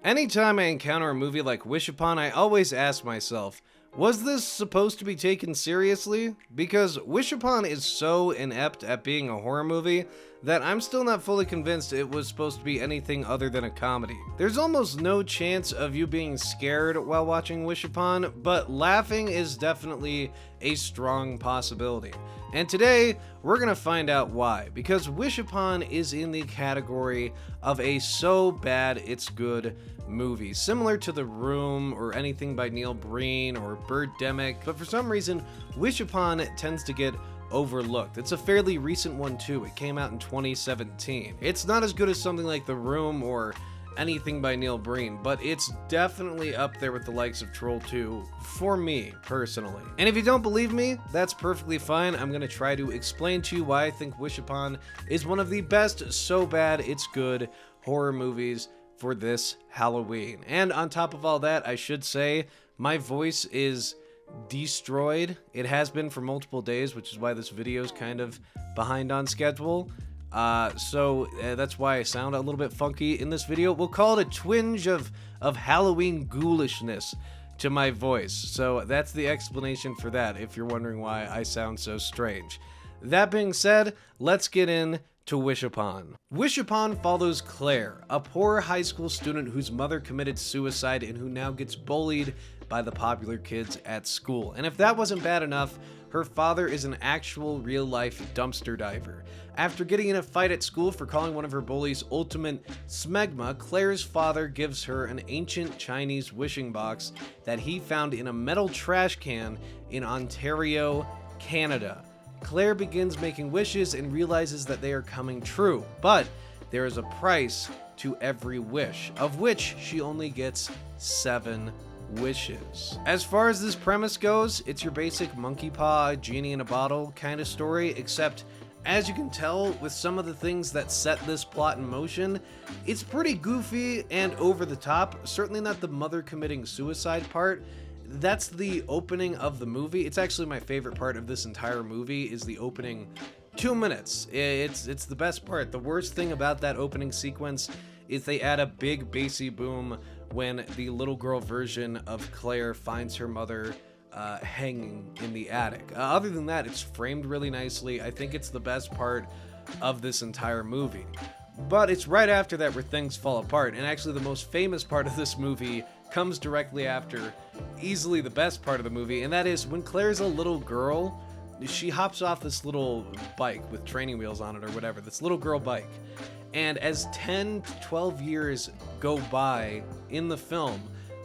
Anytime I encounter a movie like Wish Upon, I always ask myself, was this supposed to be taken seriously? Because Wish Upon is so inept at being a horror movie that I'm still not fully convinced it was supposed to be anything other than a comedy. There's almost no chance of you being scared while watching Wish Upon, but laughing is definitely a strong possibility. And today, we're gonna find out why, because Wish Upon is in the category of a so bad it's good movie, similar to The Room or anything by Neil Breen or Birdemic, but for some reason, Wish Upon tends to get overlooked. It's a fairly recent one too. It came out in 2017. It's not as good as something like The Room or anything by Neil Breen, but it's definitely up there with the likes of Troll 2 for me personally. And if you don't believe me, that's perfectly fine. I'm gonna try to explain to you why I think Wish Upon is one of the best so bad it's good horror movies for this Halloween. And on top of all that, I should say my voice is destroyed. It has been for multiple days, which is why this video is kind of behind on schedule. So that's why I sound a little bit funky in this video. We'll call it a twinge of Halloween ghoulishness to my voice. So that's the explanation for that, if you're wondering why I sound so strange. That being said, let's get in to Wish Upon. Wish Upon follows Claire, a poor high school student whose mother committed suicide and who now gets bullied by the popular kids at school. And if that wasn't bad enough, her father is an actual real-life dumpster diver. After getting in a fight at school for calling one of her bullies ultimate smegma, Claire's father gives her an ancient Chinese wishing box that he found in a metal trash can in Ontario, Canada. Claire begins making wishes and realizes that they are coming true, but there is a price to every wish, of which she only gets 7 wishes. As far as this premise goes, it's your basic monkey paw, genie in a bottle kind of story, except as you can tell with some of the things that set this plot in motion, it's pretty goofy and over the top. Certainly not the mother committing suicide part. That's the opening of the movie. It's actually my favorite part of this entire movie is the opening 2 minutes. It's the best part. The worst thing about that opening sequence is they add a big bassy boom when the little girl version of Claire finds her mother hanging in the attic. Other than that, it's framed really nicely. I think it's the best part of this entire movie. But it's right after that where things fall apart, and actually the most famous part of this movie comes directly after easily the best part of the movie, and that is when Claire's a little girl, she hops off this little bike with training wheels on it or whatever, this little girl bike. And as 10 to 12 years go by in the film,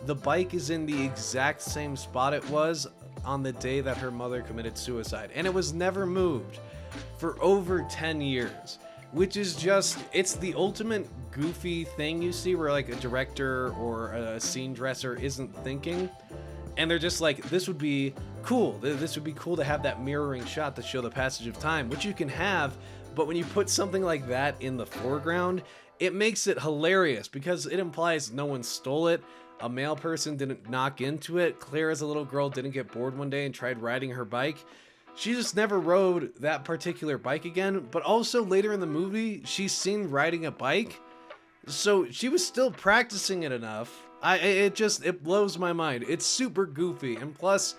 the bike is in the exact same spot it was on the day that her mother committed suicide. And it was never moved for over 10 years, which is just, it's the ultimate goofy thing you see where like a director or a scene dresser isn't thinking. And they're just like, this would be cool. This would be cool to have that mirroring shot to show the passage of time, which you can have. But when you put something like that in the foreground, it makes it hilarious because it implies no one stole it. A male person didn't knock into it. Claire as a little girl didn't get bored one day and tried riding her bike. She just never rode that particular bike again. But also later in the movie, she's seen riding a bike. So she was still practicing it enough. It blows my mind. It's super goofy. And plus,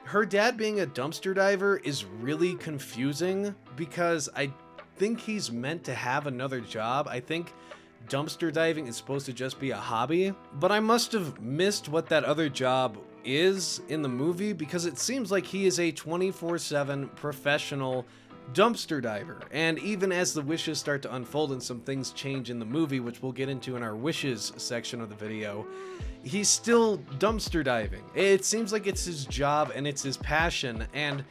her dad being a dumpster diver is really confusing because I think he's meant to have another job. I think dumpster diving is supposed to just be a hobby, but I must have missed what that other job is in the movie because it seems like he is a 24/7 professional dumpster diver. And even as the wishes start to unfold and some things change in the movie, which we'll get into in our wishes section of the video, he's still dumpster diving. It seems like it's his job and it's his passion, and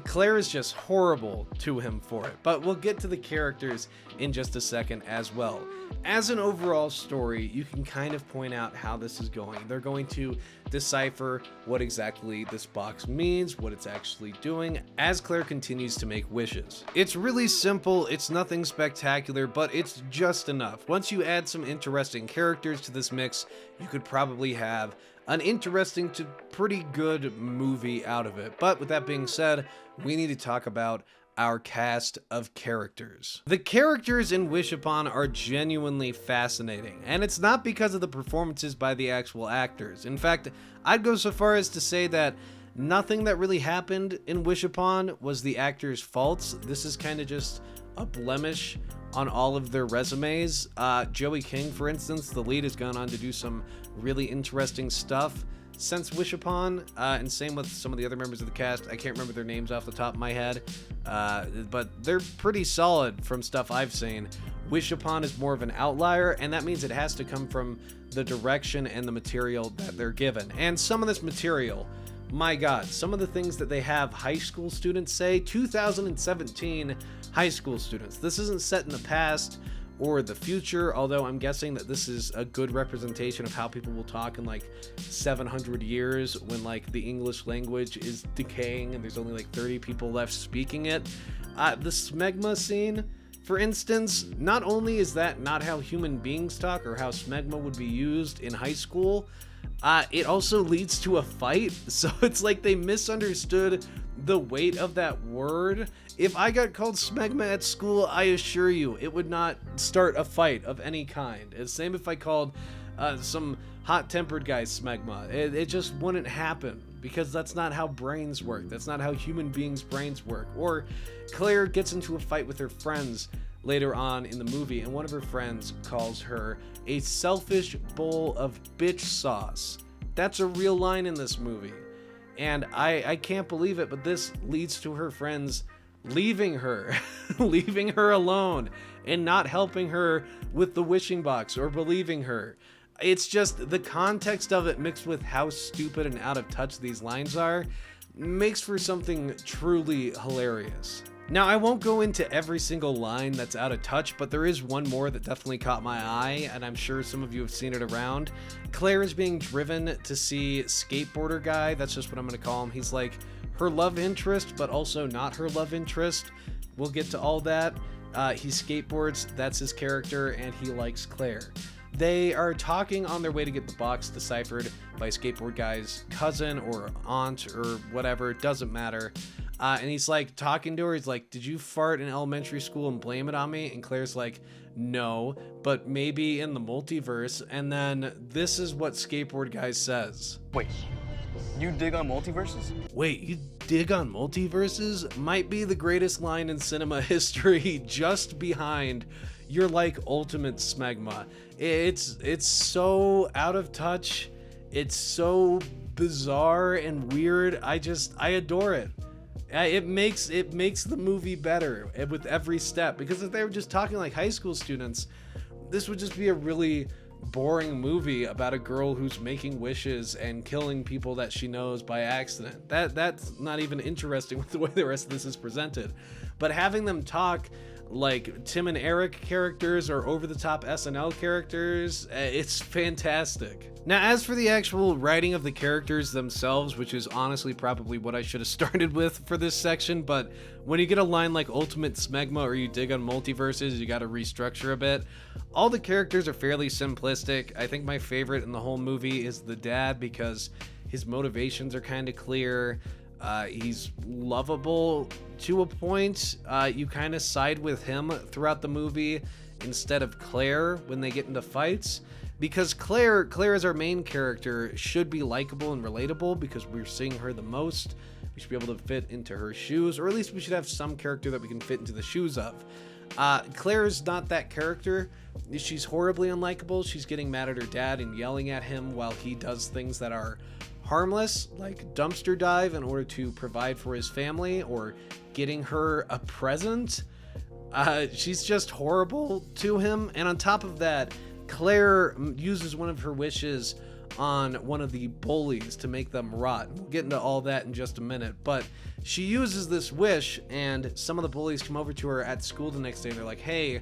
Claire is just horrible to him for it. But we'll get to the characters in just a second as well. As an overall story, you can kind of point out how this is going. They're going to decipher what exactly this box means, what it's actually doing, as Claire continues to make wishes. It's really simple, it's nothing spectacular, but it's just enough. Once you add some interesting characters to this mix, you could probably have an interesting to pretty good movie out of it. But with that being said, we need to talk about our cast of characters. The characters in Wish Upon are genuinely fascinating, and it's not because of the performances by the actual actors. In fact, I'd go so far as to say that nothing that really happened in Wish Upon was the actors' faults. This is kind of just a blemish on all of their resumes. Joey King, for instance, the lead, has gone on to do some really interesting stuff since Wish Upon, and same with some of the other members of the cast. I can't remember their names off the top of my head, but they're pretty solid from stuff I've seen. Wish Upon is more of an outlier, and that means it has to come from the direction and the material that they're given. And some of this material, my God, some of the things that they have high school students say, 2017 high school students. This isn't set in the past or the future, although I'm guessing that this is a good representation of how people will talk in like 700 years when like the English language is decaying and there's only like 30 people left speaking it. The smegma scene, for instance, not only is that not how human beings talk or how smegma would be used in high school, it also leads to a fight. So it's like they misunderstood the weight of that word. If I got called smegma at school, I assure you it would not start a fight of any kind. It's same if I called some hot-tempered guy smegma. It just wouldn't happen, because that's not how brains work. That's not how human beings' brains work. Or Claire gets into a fight with her friends later on in the movie, and one of her friends calls her a selfish bowl of bitch sauce. That's a real line in this movie. And I can't believe it, but this leads to her friends leaving her, leaving her alone, and not helping her with the wishing box or believing her. It's just the context of it mixed with how stupid and out of touch these lines are makes for something truly hilarious. Now, I won't go into every single line that's out of touch, but there is one more that definitely caught my eye, and I'm sure some of you have seen it around. Claire is being driven to see skateboarder guy. That's just what I'm going to call him. He's like her love interest, but also not her love interest. We'll get to all that. He skateboards, that's his character, and he likes Claire. They are talking on their way to get the box deciphered by skateboard guy's cousin or aunt or whatever, it doesn't matter. And he's like talking to her. He's like, did you fart in elementary school and blame it on me? And Claire's like, no, but maybe in the multiverse. And then this is what skateboard guy says. Wait, you dig on multiverses? Wait, you dig on multiverses? Might be the greatest line in cinema history, just behind you're like ultimate smegma. It's so out of touch. It's so bizarre and weird. I adore it. It makes the movie better with every step, because if they were just talking like high school students, this would just be a really boring movie about a girl who's making wishes and killing people that she knows by accident. That's not even interesting with the way the rest of this is presented. But having them talk like Tim and Eric characters or over-the-top SNL characters, it's fantastic. Now, as for the actual writing of the characters themselves, which is honestly probably what I should have started with for this section, but when you get a line like ultimate smegma or you dig on multiverses, you gotta restructure a bit. All the characters are fairly simplistic. I think my favorite in the whole movie is the dad, because his motivations are kind of clear. He's lovable to a point. You kind of side with him throughout the movie instead of Claire when they get into fights, because Claire as our main character should be likable and relatable, because we're seeing her the most. We should be able to fit into her shoes, or at least we should have some character that we can fit into the shoes of. Claire is not that character. She's horribly unlikable. She's getting mad at her dad and yelling at him while he does things that are harmless, like dumpster dive in order to provide for his family, or getting her a present. She's just horrible to him. And on top of that, Claire uses one of her wishes on one of the bullies to make them rot. We'll get into all that in just a minute, but she uses this wish, and some of the bullies come over to her at school the next day and they're like, hey,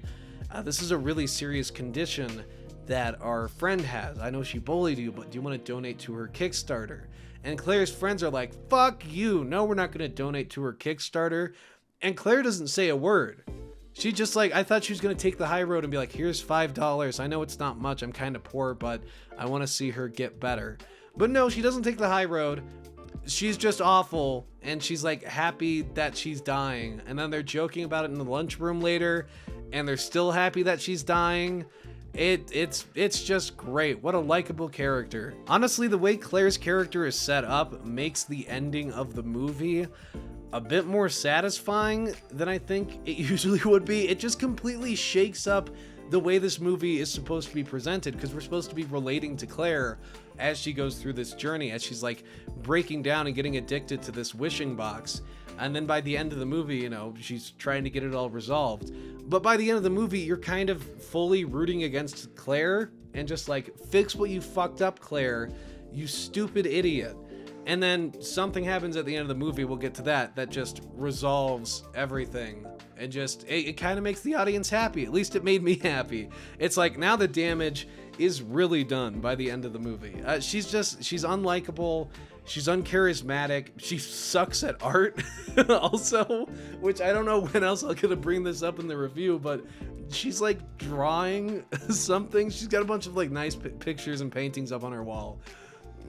this is a really serious condition that our friend has. I know she bullied you, but do you want to donate to her Kickstarter? And Claire's friends are like, fuck you, no, we're not going to donate to her Kickstarter. And Claire doesn't say a word. She just like, I thought she was going to take the high road and be like, here's $5. I know it's not much, I'm kind of poor, but I want to see her get better. But no, she doesn't take the high road. she's just awful, and she's like happy that she's dying, and then they're joking about it in the lunchroom later, and they're still happy that she's dying. It's just great. What a likable character. Honestly, the way Claire's character is set up makes the ending of the movie a bit more satisfying than I think it usually would be. It just completely shakes up the way this movie is supposed to be presented, because we're supposed to be relating to Claire as she goes through this journey, as she's like breaking down and getting addicted to this wishing box. And then by the end of the movie, you know, she's trying to get it all resolved. But by the end of the movie, you're kind of fully rooting against Claire and just like, fix what you fucked up, Claire, you stupid idiot. And then something happens at the end of the movie, we'll get to that just resolves everything. And just, it kind of makes the audience happy. At least it made me happy. It's like, now the damage is really done by the end of the movie. She's unlikable. She's uncharismatic. She sucks at art also, which I don't know when else I'm gonna bring this up in the review, but she's like drawing something. She's got a bunch of like nice pictures and paintings up on her wall.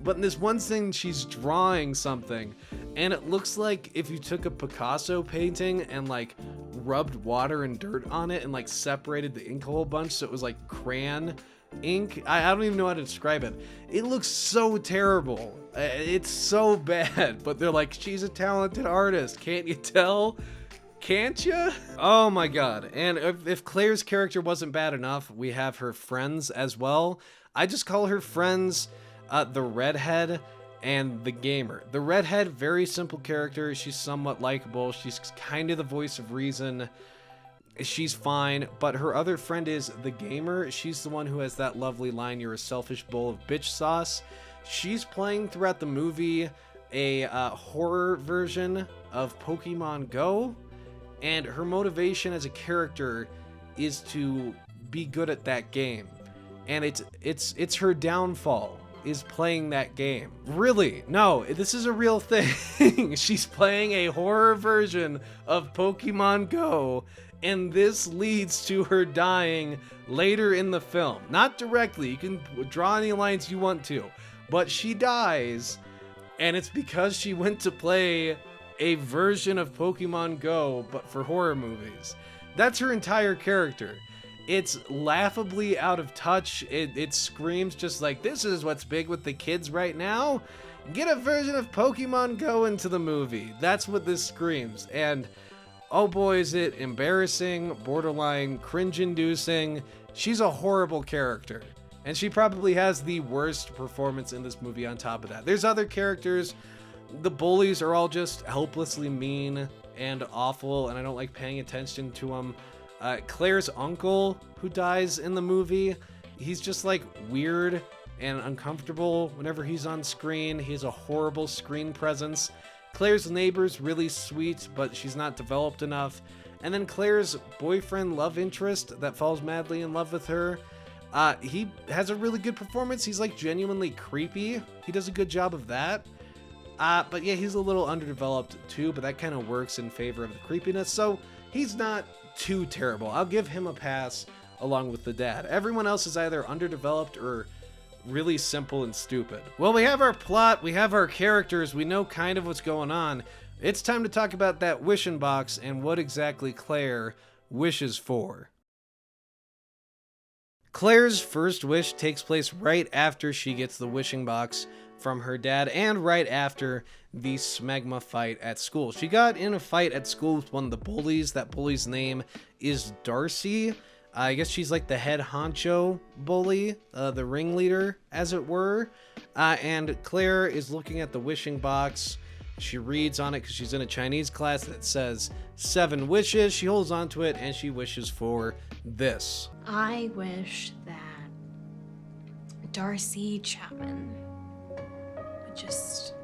But in this one scene, she's drawing something, and it looks like if you took a Picasso painting and like rubbed water and dirt on it and like separated the ink a whole bunch so it was like crayon ink. I don't even know how to describe it. It looks so terrible. It's so bad, but they're like, she's a talented artist. Can't you tell? Can't you? Oh my god. And if Claire's character wasn't bad enough, we have her friends as well. I just call her friends the redhead and the gamer. The redhead, very simple character. She's somewhat likable. She's kind of the voice of reason. She's fine, but her other friend is the gamer. She's the one who has that lovely line, "You're a selfish bowl of bitch sauce." She's playing throughout the movie a horror version of Pokemon Go, and her motivation as a character is to be good at that game. And it's her downfall is playing that game. Really? No, this is a real thing. She's playing a horror version of Pokemon Go, and this leads to her dying later in the film. Not directly, you can draw any lines you want to, but she dies, and it's because she went to play a version of Pokemon Go, but for horror movies. That's her entire character. It's laughably out of touch. It screams just like, this is what's big with the kids right now. Get a version of Pokemon Go into the movie. That's what this screams. And oh boy, is it embarrassing, borderline cringe-inducing. She's a horrible character. And she probably has the worst performance in this movie on top of that. There's other characters. The bullies are all just helplessly mean and awful, and I don't like paying attention to them. Claire's uncle, who dies in the movie, he's just like weird and uncomfortable whenever he's on screen. He has a horrible screen presence. Claire's neighbor's really sweet, but she's not developed enough. And then Claire's boyfriend love interest that falls madly in love with her, he has a really good performance. He's like genuinely creepy. He does a good job of that. But yeah, he's a little underdeveloped too, but that kind of works in favor of the creepiness. So he's not too terrible. I'll give him a pass along with the dad. Everyone else is either underdeveloped or really simple and stupid. Well, we have our plot, we have our characters, we know kind of what's going on. It's time to talk about that wishing box and what exactly Claire wishes for. Claire's first wish takes place right after she gets the wishing box from her dad and right after the smegma fight at school. She got in a fight at school with one of the bullies. That bully's name is Darcy. I guess she's like the head honcho bully, the ringleader, as it were. And Claire is looking at the wishing box. She reads on it because she's in a Chinese class that says 7 wishes. She holds on to it and she wishes for this. I wish that Darcy Chapman would just,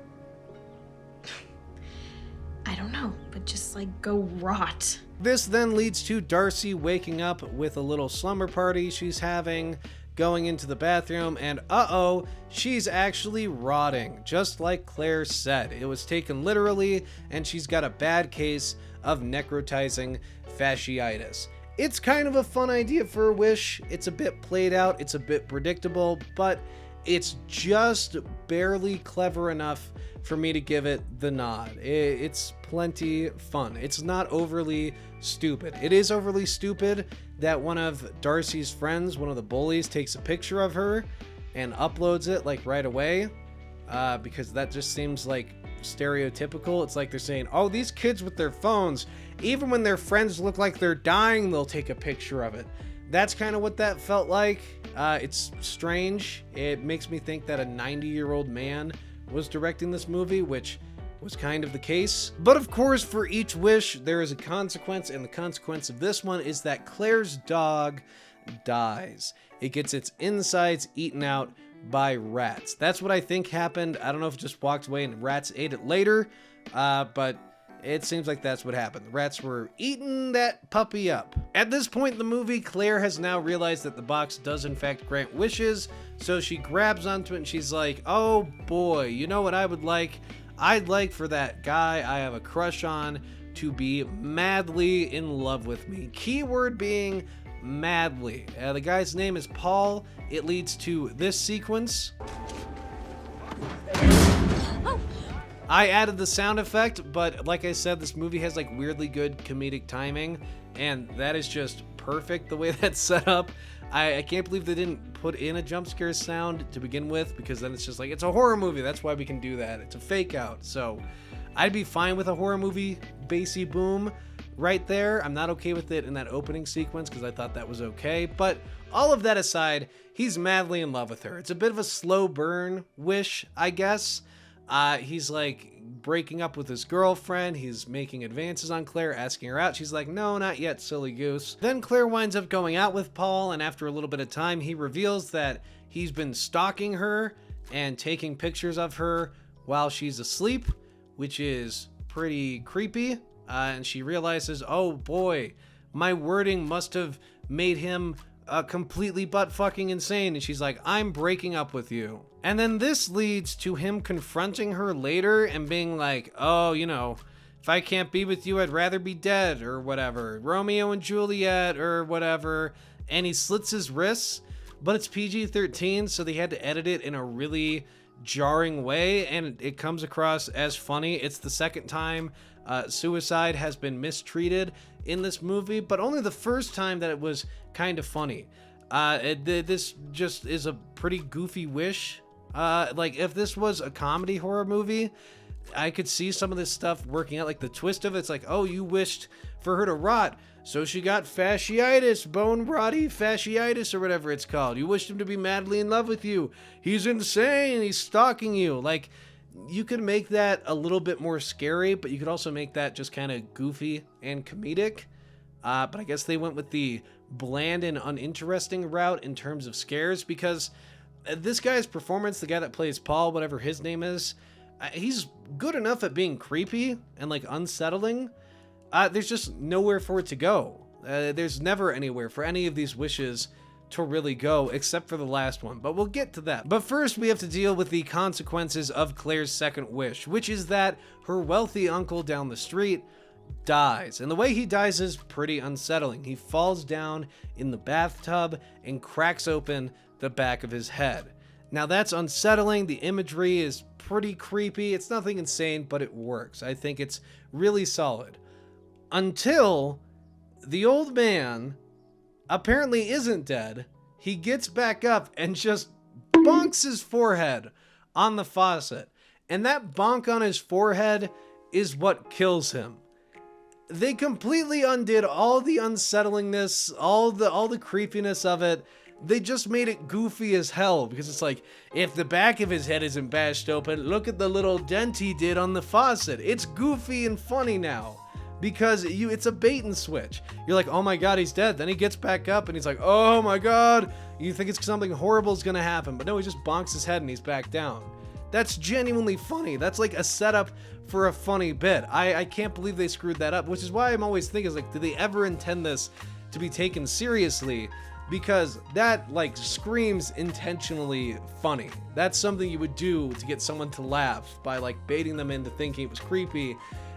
I don't know, but just like go rot. This then leads to Darcy waking up with a little slumber party she's having, going into the bathroom, and uh-oh, she's actually rotting, just like Claire said. It was taken literally, and she's got a bad case of necrotizing fasciitis. It's kind of a fun idea for a wish. It's a bit played out, it's a bit predictable, but it's just barely clever enough for me to give it the nod. It's plenty fun. It's not overly stupid. It is overly stupid that one of Darcy's friends, one of the bullies, takes a picture of her and uploads it like right away, because that just seems like stereotypical. It's like they're saying, oh, these kids with their phones, even when their friends look like they're dying, they'll take a picture of it. That's kind of what that felt like. It's strange. It makes me think that a 90-year-old man was directing this movie, which was kind of the case. But of course, for each wish, there is a consequence, and the consequence of this one is that Claire's dog dies. It gets its insides eaten out by rats. That's what I think happened. I don't know if it just walked away and rats ate it later, but it seems like that's what happened. The rats were eating that puppy up. At this point in the movie, Claire has now realized that the box does in fact grant wishes, so she grabs onto it and she's like, oh boy, you know what I would like? I'd like for that guy I have a crush on to be madly in love with me. Keyword being madly. The guy's name is Paul. It leads to this sequence. I added the sound effect, but like I said, this movie has like weirdly good comedic timing, and that is just perfect the way that's set up. I can't believe they didn't put in a jump scare sound to begin with, because then it's just like, it's a horror movie, that's why we can do that. It's a fake out. So I'd be fine with a horror movie bassy boom right there. I'm not okay with it in that opening sequence because I thought that was okay. But all of that aside, he's madly in love with her. It's a bit of a slow burn wish, I guess. He's like breaking up with his girlfriend. He's making advances on Claire, asking her out. She's like, no, not yet, silly goose. Then Claire winds up going out with Paul, and after a little bit of time, he reveals that he's been stalking her and taking pictures of her while she's asleep, which is pretty creepy. And she realizes, oh boy, my wording must have made him completely butt-fucking insane. And she's like, I'm breaking up with you. And then this leads to him confronting her later and being like, oh, you know, if I can't be with you, I'd rather be dead, or whatever. Romeo and Juliet, or whatever. And he slits his wrists, but it's PG-13, so they had to edit it in a really jarring way, and it comes across as funny. It's the second time suicide has been mistreated in this movie, but only the first time that it was kind of funny. This just is a pretty goofy wish. Like, if this was a comedy horror movie, I could see some of this stuff working out. Like, the twist of it's like, oh, you wished for her to rot, so she got fasciitis, bone rotty fasciitis, or whatever it's called. You wished him to be madly in love with you. He's insane. He's stalking you. Like, you could make that a little bit more scary, but you could also make that just kind of goofy and comedic. But I guess they went with the bland and uninteresting route in terms of scares, because this guy's performance, the guy that plays Paul, whatever his name is, he's good enough at being creepy and like unsettling. There's just nowhere for it to go. There's never anywhere for any of these wishes to really go, except for the last one, but we'll get to that. But first, we have to deal with the consequences of Claire's second wish, which is that her wealthy uncle down the street dies. And the way he dies is pretty unsettling. He falls down in the bathtub and cracks open the back of his head. Now that's unsettling. The imagery is pretty creepy. It's nothing insane, but it works. I think it's really solid. Until the old man apparently isn't dead. He gets back up and just bonks his forehead on the faucet. And that bonk on his forehead is what kills him. They completely undid all the unsettlingness, all the creepiness of it. They just made it goofy as hell, because it's like, if the back of his head isn't bashed open, look at the little dent he did on the faucet. It's goofy and funny now, because it's a bait and switch. You're like, oh my god, he's dead. Then he gets back up and he's like, oh my god. You think it's something horrible is gonna happen, but no, he just bonks his head and he's back down. That's genuinely funny. That's like a setup for a funny bit. I can't believe they screwed that up, which is why I'm always thinking, like, did they ever intend this to be taken seriously? Because that, like, screams intentionally funny. That's something you would do to get someone to laugh, by, like, baiting them into thinking it was creepy,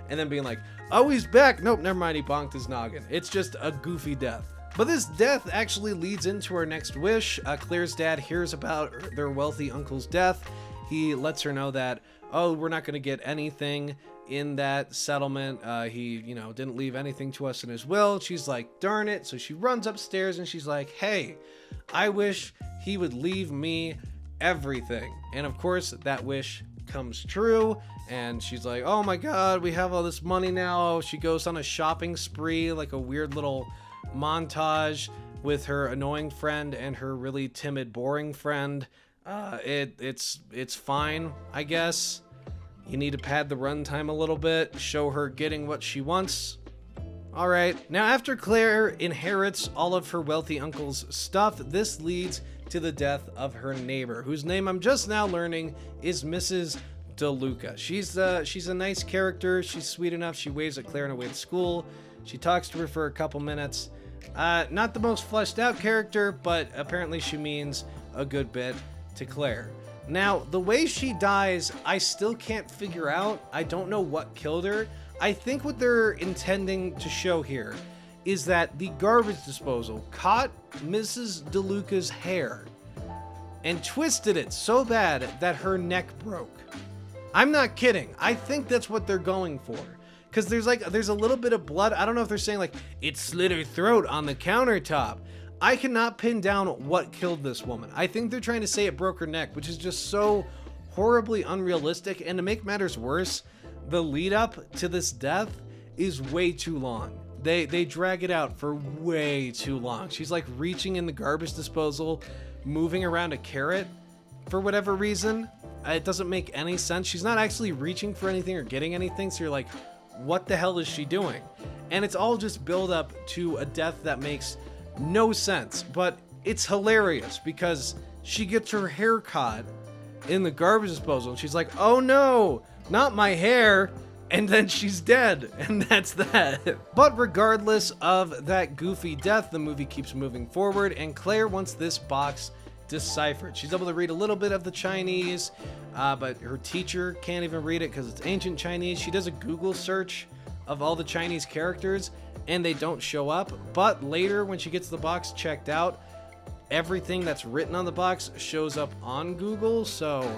and then being like, oh, he's back. Nope, never mind, he bonked his noggin. It's just a goofy death. But this death actually leads into our next wish. Claire's dad hears about their wealthy uncle's death. He lets her know that, oh, we're not going to get anything in that settlement. He, didn't leave anything to us in his will. She's like, darn it. So she runs upstairs and she's like, hey, I wish he would leave me everything. And of course, that wish comes true. And she's like, oh my God, we have all this money now. She goes on a shopping spree, like a weird little montage with her annoying friend and her really timid, boring friend. It's fine, I guess. You need to pad the runtime a little bit, show her getting what she wants. All right, now after Claire inherits all of her wealthy uncle's stuff, this leads to the death of her neighbor, whose name I'm just now learning is Mrs. DeLuca. She's a nice character. She's sweet enough. She waves at Claire on her way to school. She talks to her for a couple minutes. Not the most fleshed out character, but apparently she means a good bit to Claire. Now, the way she dies, I still can't figure out. I don't know what killed her. I think what they're intending to show here is that the garbage disposal caught Mrs. DeLuca's hair and twisted it so bad that her neck broke. I'm not kidding. I think that's what they're going for. Because there's a little bit of blood. I don't know if they're saying like it slit her throat on the countertop. I cannot pin down what killed this woman. I think they're trying to say it broke her neck, which is just so horribly unrealistic. And to make matters worse, the lead up to this death is way too long. They drag it out for way too long. She's like reaching in the garbage disposal, moving around a carrot for whatever reason. It doesn't make any sense. She's not actually reaching for anything or getting anything. So you're like, what the hell is she doing? And it's all just build up to a death that makes no sense, but it's hilarious because she gets her hair caught in the garbage disposal and she's like, oh no, not my hair. And then she's dead, and that's that. But regardless of that goofy death, the movie keeps moving forward, and Claire wants this box deciphered. She's able to read a little bit of the Chinese, but her teacher can't even read it because it's ancient Chinese. She does a Google search of all the Chinese characters, and they don't show up. But later, when she gets the box checked out, everything that's written on the box shows up on Google, so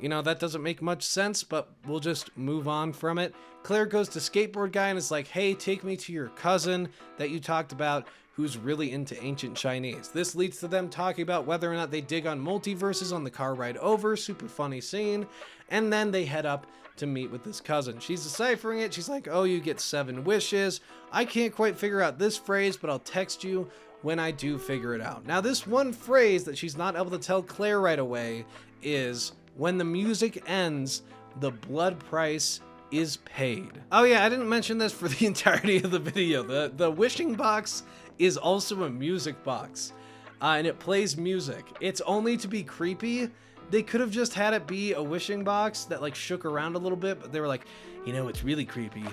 that doesn't make much sense, but we'll just move on from it. Claire goes to Skateboard Guy and is like, hey, take me to your cousin that you talked about who's really into ancient Chinese. This leads to them talking about whether or not they dig on multiverses on the car ride over. Super funny scene. And then they head up to meet with this cousin. She's deciphering it. She's like, oh, you get 7 wishes. I can't quite figure out this phrase, but I'll text you when I do figure it out. Now, this one phrase that she's not able to tell Claire right away is, when the music ends, the blood price is paid. Oh yeah, I didn't mention this for the entirety of the video. The wishing box is also a music box, and it plays music. It's only to be creepy. They could have just had it be a wishing box that like shook around a little bit, but they were like, it's really creepy.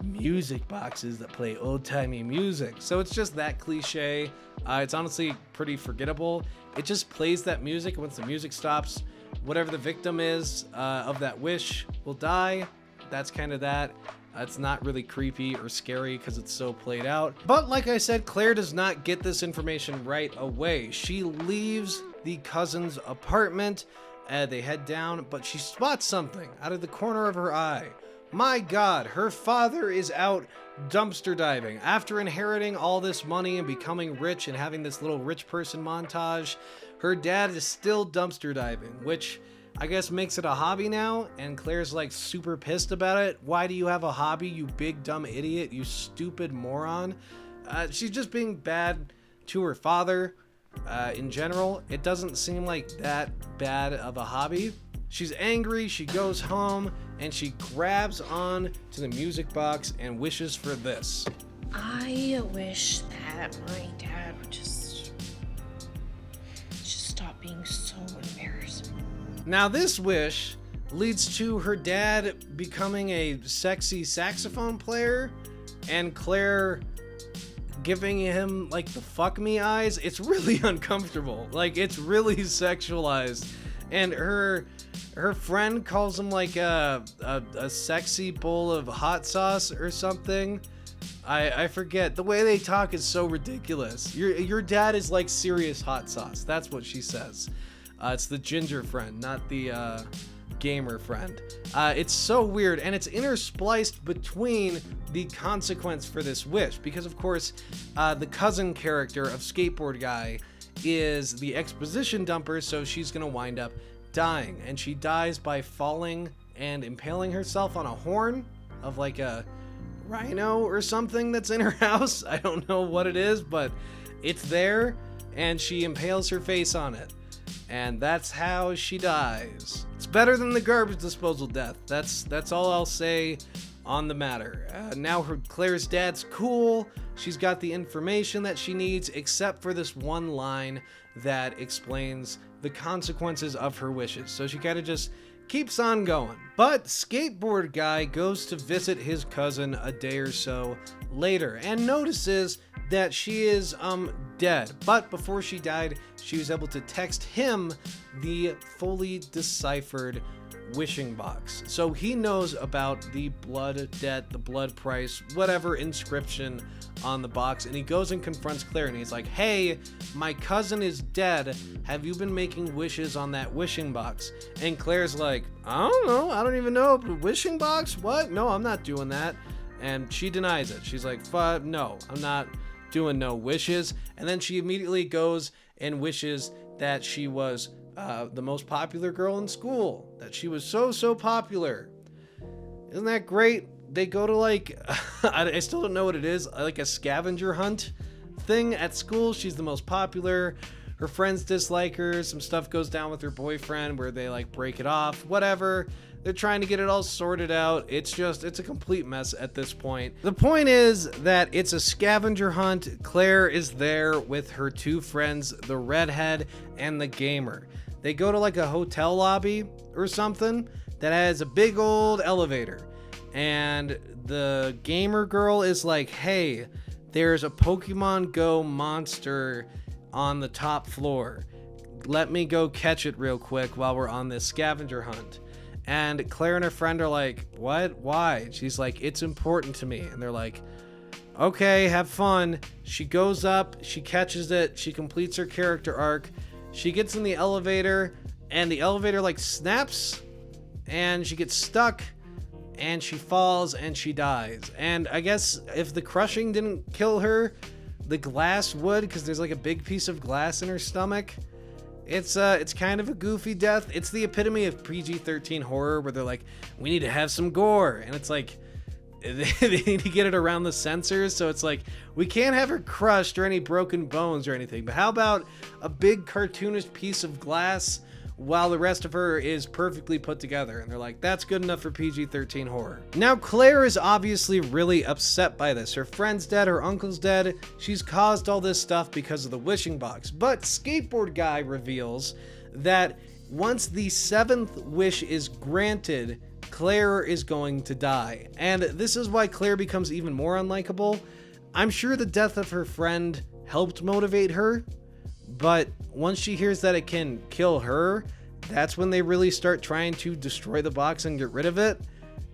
Music boxes that play old-timey music. So it's just that cliche. It's honestly pretty forgettable. It just plays that music, and once the music stops, whatever the victim is of that wish will die. That's kind of that. It's not really creepy or scary because it's so played out. But like I said, Claire does not get this information right away. She leaves the cousin's apartment. They head down, but she spots something out of the corner of her eye. My God, her father is out dumpster diving. After inheriting all this money and becoming rich and having this little rich person montage, her dad is still dumpster diving, which I guess makes it a hobby now, and Claire's like super pissed about it. Why do you have a hobby, you big dumb idiot, you stupid moron? She's just being bad to her father in general. It doesn't seem like that bad of a hobby. She's angry, she goes home, and she grabs on to the music box and wishes for this. I wish that my dad would just stop being so embarrassing. Now this wish leads to her dad becoming a sexy saxophone player and Claire giving him like the fuck me eyes. It's really uncomfortable. Like, it's really sexualized. And her friend calls him like a sexy bowl of hot sauce or something. I forget. The way they talk is so ridiculous. Your dad is like serious hot sauce. That's what she says. It's the ginger friend, not the gamer friend. It's so weird, and it's interspliced between the consequence for this wish, because of course the cousin character of Skateboard Guy is the exposition dumper, so she's gonna wind up dying, and she dies by falling and impaling herself on a horn of like a rhino or something that's in her house. I don't know what it is, but it's there, and she impales her face on it, and that's how she dies. It's better than the garbage disposal death. That's all I'll say on the matter. Now Claire's dad's cool. She's got the information that she needs, except for this one line that explains the consequences of her wishes. So she kind of just keeps on going. But Skateboard Guy goes to visit his cousin a day or so later and notices that she is dead. But before she died, she was able to text him the fully deciphered wishing box. So he knows about the blood debt, the blood price, whatever inscription on the box, and he goes and confronts Claire, and he's like, hey, my cousin is dead. Have you been making wishes on that wishing box? And Claire's like, I don't know. I don't even know. Wishing box? What? No, I'm not doing that. And she denies it. She's like, no, I'm not doing no wishes. And then she immediately goes and wishes that she was the most popular girl in school, that she was so popular. Isn't that great? They go to like, I still don't know what it is, like a scavenger hunt thing at school. She's the most popular. Her friends dislike her. Some stuff goes down with her boyfriend where they like break it off, whatever. They're trying to get it all sorted out. It's a complete mess at this point. The point is that it's a scavenger hunt. Claire is there with her two friends, the redhead and the gamer. They go to like a hotel lobby or something that has a big old elevator. And the gamer girl is like, hey, there's a Pokemon Go monster on the top floor. Let me go catch it real quick while we're on this scavenger hunt. And Claire and her friend are like, what? Why? And she's like, it's important to me. And they're like, okay, have fun. She goes up, she catches it, she completes her character arc. She gets in the elevator, and the elevator like snaps, and she gets stuck, and she falls, and she dies. And I guess if the crushing didn't kill her, the glass would, because there's like a big piece of glass in her stomach. It's kind of a goofy death. It's the epitome of PG-13 horror, where they're like, we need to have some gore, and it's like they need to get it around the censors, so it's like, we can't have her crushed or any broken bones or anything, but how about a big cartoonish piece of glass while the rest of her is perfectly put together? And they're like, that's good enough for PG-13 horror. Now Claire is obviously really upset by this. Her friend's dead, her uncle's dead. She's caused all this stuff because of the wishing box. But Skateboard Guy reveals that once the 7th wish is granted, Claire is going to die. And this is why Claire becomes even more unlikable. I'm sure the death of her friend helped motivate her, but once she hears that it can kill her, that's when they really start trying to destroy the box and get rid of it.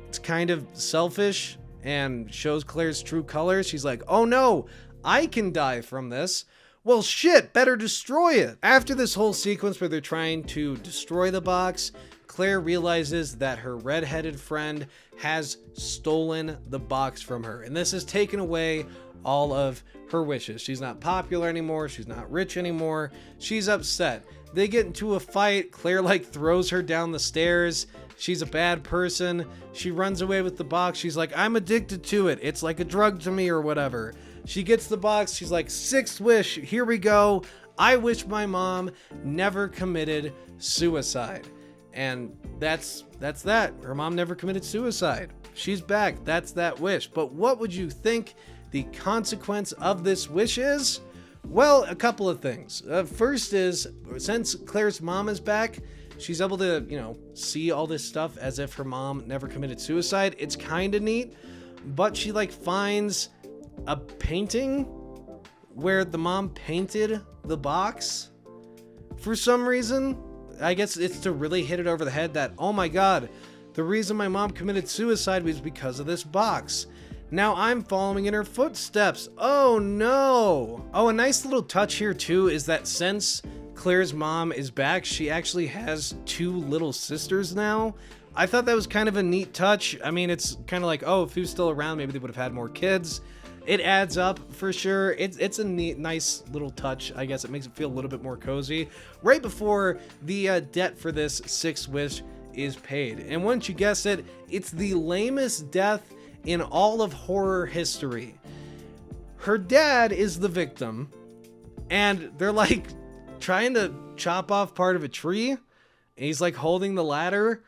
It's kind of selfish and shows Claire's true colors. She's like, oh no, I can die from this. Well shit, better destroy it. After this whole sequence where they're trying to destroy the box, Claire realizes that her red-headed friend has stolen the box from her, and this has taken away all of her wishes. She's not popular anymore. She's not rich anymore. She's upset. They get into a fight. Claire like throws her down the stairs. She's a bad person. She runs away with the box. She's like, I'm addicted to it. It's like a drug to me or whatever. She gets the box. She's like, 6th wish. Here we go. I wish my mom never committed suicide. And that's that. Her mom never committed suicide. She's back. That's that wish. But what would you think the consequence of this wish is? Well, a couple of things. First is, since Claire's mom is back, she's able to, see all this stuff as if her mom never committed suicide. It's kind of neat. But she like finds a painting where the mom painted the box for some reason. I guess it's to really hit it over the head that, oh my god, the reason my mom committed suicide was because of this box. Now I'm following in her footsteps. Oh no! Oh, a nice little touch here too is that since Claire's mom is back, she actually has 2 little sisters now. I thought that was kind of a neat touch. I mean, it's kind of like, oh, if he was still around, maybe they would have had more kids. It adds up for sure. It's a neat, nice little touch. I guess it makes it feel a little bit more cozy. Right before the debt for this 6th wish is paid. And once you guess it, it's the lamest death in all of horror history. Her dad is the victim, and they're like trying to chop off part of a tree, and he's like holding the ladder.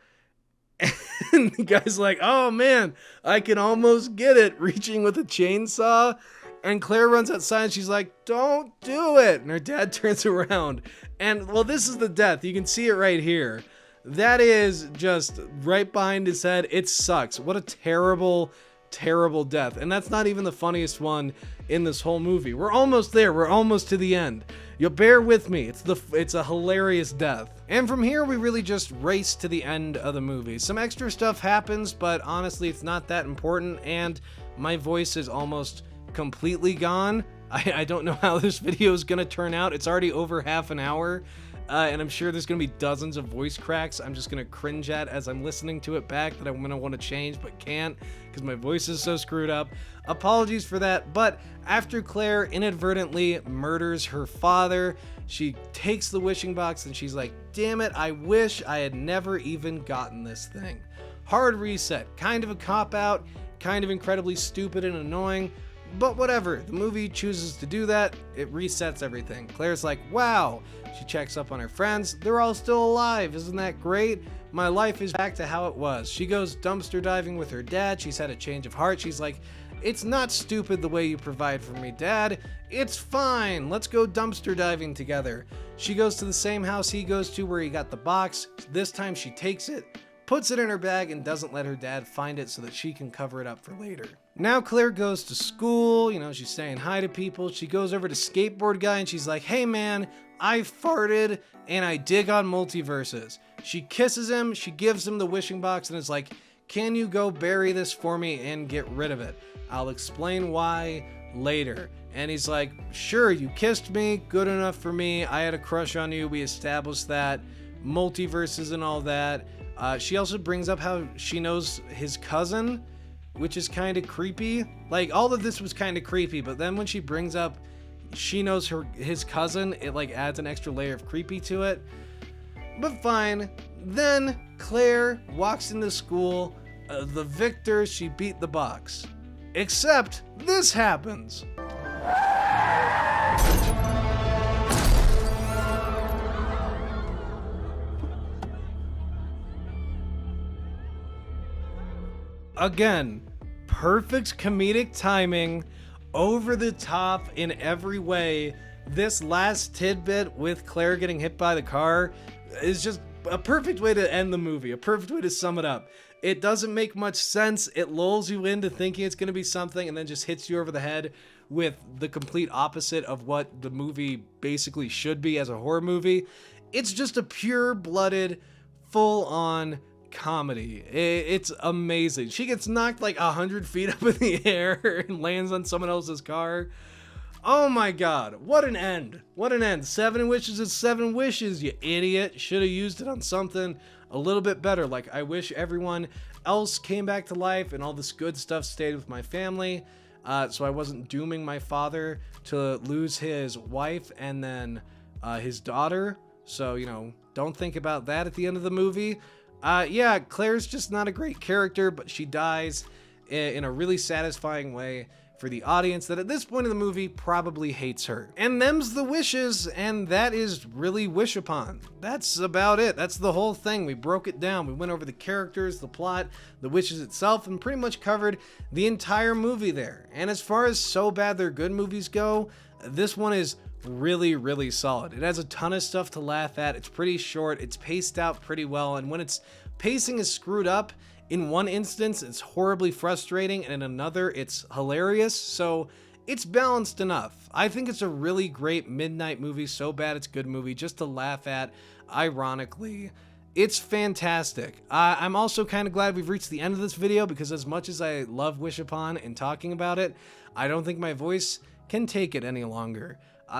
And the guy's like, oh man, I can almost get it, reaching with a chainsaw. And Claire runs outside and she's like, don't do it. And her dad turns around. And well, this is the death. You can see it right here. That is just right behind his head. It sucks. What a terrible, terrible death. And that's not even the funniest one in this whole movie. We're almost there. We're almost to the end. You'll bear with me. It's a hilarious death. And from here, we really just race to the end of the movie. Some extra stuff happens, but honestly, it's not that important. And my voice is almost completely gone. I don't know how this video is going to turn out. It's already over half an hour. And I'm sure there's going to be dozens of voice cracks I'm just going to cringe at as I'm listening to it back that I'm going to want to change but can't because my voice is so screwed up. Apologies for that, but after Claire inadvertently murders her father, she takes the wishing box and she's like, damn it, I wish I had never even gotten this thing. Hard reset, kind of a cop-out, kind of incredibly stupid and annoying, but whatever, the movie chooses to do that, it resets everything. Claire's like, wow. She checks up on her friends. They're all still alive. Isn't that great? My life is back to how it was. She goes dumpster diving with her dad. She's had a change of heart. She's like, it's not stupid the way you provide for me, Dad. It's fine. Let's go dumpster diving together. She goes to the same house he goes to where he got the box. This time she takes it, puts it in her bag, and doesn't let her dad find it so that she can cover it up for later. Now Claire goes to school, she's saying hi to people. She goes over to Skateboard Guy and she's like, hey man, I farted and I dig on multiverses. She kisses him, she gives him the wishing box and is like, can you go bury this for me and get rid of it? I'll explain why later. And he's like, sure, you kissed me, good enough for me. I had a crush on you, we established that. Multiverses and all that. She also brings up how she knows his cousin, which is kind of creepy. Like, all of this was kind of creepy, but then when she brings up she knows his cousin, it like adds an extra layer of creepy to it. But fine. Then Claire walks into school. The victor, she beat the box. Except this happens. Again, perfect comedic timing, over the top in every way. This last tidbit with Claire getting hit by the car is just a perfect way to end the movie, a perfect way to sum it up. It doesn't make much sense. It lulls you into thinking it's going to be something and then just hits you over the head with the complete opposite of what the movie basically should be as a horror movie. It's just a pure-blooded, full-on comedy. It's amazing. She gets knocked like 100 feet up in the air and lands on someone else's car. Oh my god, what an end. What an end. 7 wishes is 7 wishes, you idiot. Should have used it on something a little bit better. Like, I wish everyone else came back to life and all this good stuff stayed with my family, so I wasn't dooming my father to lose his wife and then his daughter. So, don't think about that at the end of the movie. Yeah, Claire's just not a great character, but she dies in a really satisfying way for the audience that at this point in the movie probably hates her. And them's the wishes, and that is really Wish Upon. That's about it. That's the whole thing. We broke it down. We went over the characters, the plot, the wishes itself, and pretty much covered the entire movie there. And as far as So Bad They're Good movies go, this one is really, really solid. It has a ton of stuff to laugh at. It's pretty short. It's paced out pretty well. And when its pacing is screwed up, in one instance, it's horribly frustrating, and in another, it's hilarious. So it's balanced enough. I think it's a really great midnight movie. So bad it's good movie just to laugh at, ironically. It's fantastic. I'm also kind of glad we've reached the end of this video, because as much as I love Wish Upon and talking about it, I don't think my voice can take it any longer.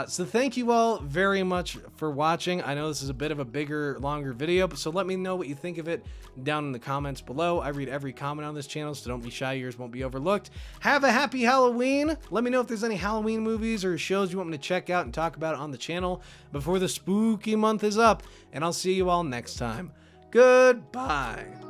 So thank you all very much for watching. I know this is a bit of a bigger, longer video, so let me know what you think of it down in the comments below. I read every comment on this channel, so don't be shy. Yours won't be overlooked. Have a happy Halloween. Let me know if there's any Halloween movies or shows you want me to check out and talk about on the channel before the spooky month is up, and I'll see you all next time. Goodbye.